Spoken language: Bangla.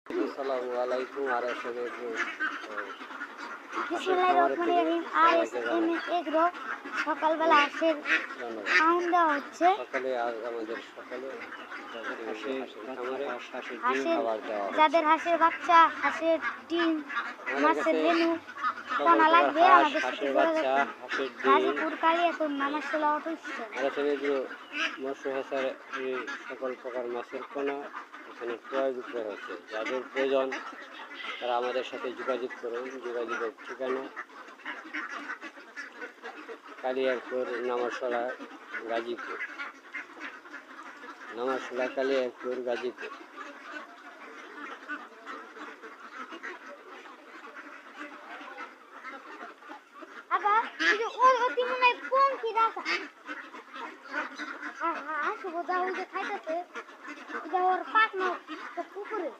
আসসালামু আলাইকুম আর আসলে বিসমিল্লাহির রহমানির রহিম। এগ্রো সকালবেলা হাঁসের খাওয়ান দেওয়া হচ্ছে। সকালে আজ আমাদের সকালে হাঁসের যাদের হাঁসের বাচ্চা, হাঁসের ডিম, মাছের রেণু কণা লাগবে আমাদের সাথে যোগাযোগ করুন। গাজীপুর কালিয়াকৈর নামাজ তেলাওয়াত হচ্ছে। মৎস্য হাসার সকল প্রকার মাছের পোনা এখানে ক্রয় বিক্রয় হচ্ছে। যাদের প্রয়োজন তারা আমাদের সাথে যোগাযোগ করুন। যোগাযোগের ঠিকানা কালিয়াকৈর নামাজতলা গাজীপুর, নামাজতলা কালিয়াকৈর গাজীপুর। আবার এই যে ওই অতি মনে কোন কি রাখা হাঁস বোঝা ওই যে খাইতেছে ওর পাক না পুকুরে